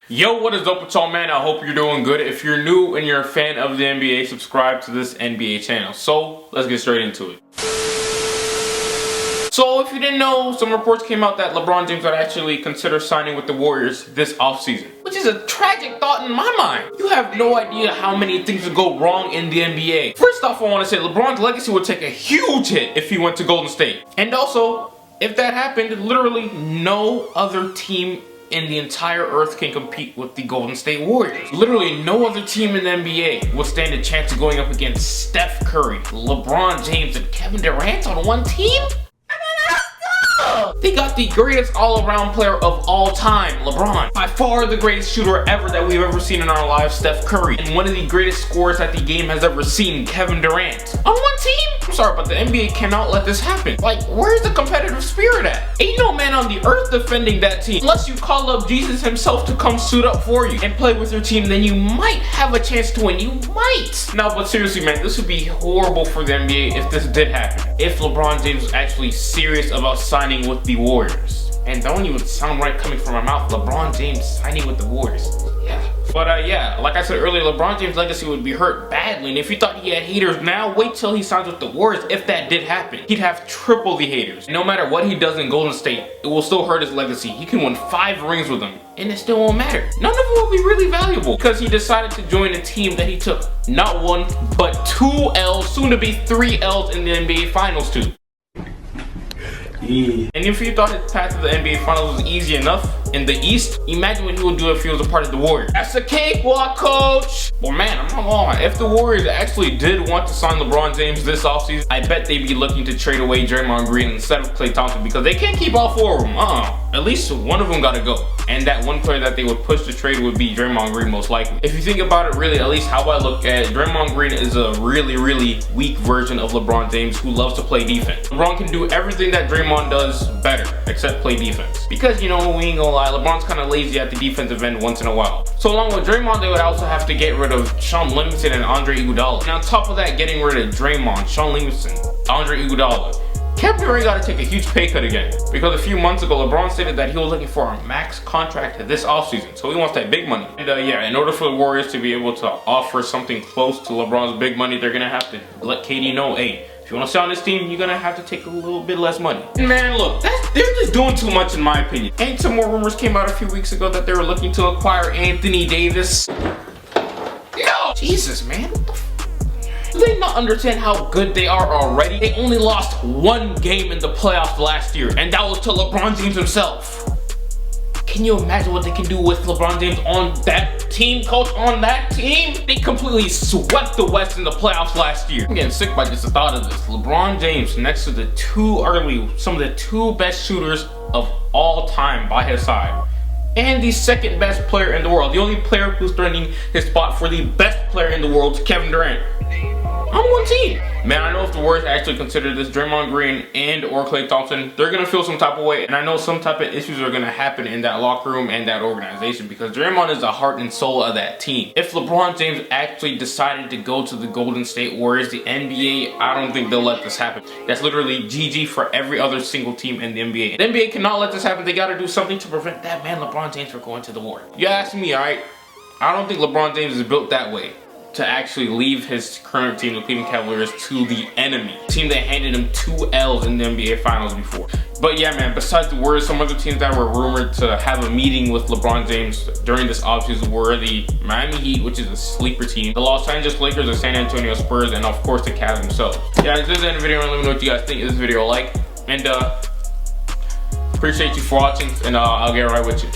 Yo, what is up with y'all, man? I hope you're doing good. If you're new and you're a fan of the NBA, subscribe to this NBA channel. So, let's get straight into it. So, if you didn't know, some reports came out that LeBron James would actually consider signing with the Warriors this offseason, which is a tragic thought in my mind. You have no idea how many things would go wrong in the NBA. First off, I want to say LeBron's legacy would take a huge hit if he went to Golden State. And also, if that happened, literally no other team in the entire earth can compete with the Golden State Warriors. Literally no other team in the NBA will stand a chance of going up against Steph Curry, LeBron James, and Kevin Durant on one team? They got the greatest all-around player of all time, LeBron. By far the greatest shooter ever that we've ever seen in our lives, Steph Curry. And one of the greatest scorers that the game has ever seen, Kevin Durant. On one team? I'm sorry, but the NBA cannot let this happen. Like, where's the competitive spirit at? Ain't no man on the earth defending that team. Unless you call up Jesus himself to come suit up for you and play with your team, then you might have a chance to win. You might. No, but seriously, man, this would be horrible for the NBA if this did happen. If LeBron James was actually serious about signing with the Warriors. And don't even sound right coming from my mouth. LeBron James signing with the Warriors. Yeah. But yeah, like I said earlier, LeBron James' legacy would be hurt badly. And if you thought he had haters now, wait till he signs with the Warriors. If that did happen, he'd have triple the haters. No matter what he does in Golden State, it will still hurt his legacy. He can win 5 rings with them, and it still won't matter. None of it will be really valuable because he decided to join a team that he took not 1, but 2 L's, soon to be 3 L's in the NBA Finals to. Yeah. And if you thought his path to the NBA Finals was easy enough in the East, imagine what he would do if he was a part of the Warriors. That's a cakewalk, coach! Well, man, I'm not gonna lie. If the Warriors actually did want to sign LeBron James this offseason, I bet they'd be looking to trade away Draymond Green instead of Klay Thompson because they can't keep all 4 of them. At least one of them gotta go. And that one player that they would push to trade would be Draymond Green, most likely. If you think about it, really, at least how I look at it, Draymond Green is a really, really weak version of LeBron James who loves to play defense. LeBron can do everything that Draymond does better, except play defense. Because, you know, we ain't gonna lie, LeBron's kind of lazy at the defensive end once in a while. So along with Draymond, they would also have to get rid of Shaun Livingston and Andre Iguodala. And on top of that, getting rid of Draymond, Shaun Livingston, Andre Iguodala, Kevin Durant got to take a huge pay cut again because a few months ago LeBron stated that he was looking for a max contract this offseason, so he wants that big money. And yeah, in order for the Warriors to be able to offer something close to LeBron's big money, they're gonna have to let KD know, hey, if you want to stay on this team, you're gonna have to take a little bit less money. And man, look, they're just doing too much in my opinion. And some more rumors came out a few weeks ago that they were looking to acquire Anthony Davis. No, Jesus, man. Do they not understand how good they are already? They only lost 1 game in the playoffs last year, and that was to LeBron James himself. Can you imagine what they can do with LeBron James on that team, coach, on that team? They completely swept the West in the playoffs last year. I'm getting sick by just the thought of this. LeBron James next to some of the 2 best shooters of all time by his side. And the 2nd best player in the world. The only player who's threatening his spot for the best player in the world, Kevin Durant. On one team. Man, I know if the Warriors actually consider this, Draymond Green and or Klay Thompson, they're going to feel some type of way. And I know some type of issues are going to happen in that locker room and that organization because Draymond is the heart and soul of that team. If LeBron James actually decided to go to the Golden State Warriors, the NBA, I don't think they'll let this happen. That's literally GG for every other single team in the NBA. The NBA cannot let this happen. They got to do something to prevent that man LeBron James from going to the Warriors. You ask me, alright? I don't think LeBron James is built that way to actually leave his current team, the Cleveland Cavaliers, to the enemy. The team that handed him 2 L's in the NBA Finals before. But yeah, man, besides the Warriors, some other teams that were rumored to have a meeting with LeBron James during this offseason were the Miami Heat, which is a sleeper team, the Los Angeles Lakers, the San Antonio Spurs, and of course the Cavs themselves. Yeah, this is the end of the video. Let me know what you guys think of this video. Like, and appreciate you for watching, and I'll get right with you.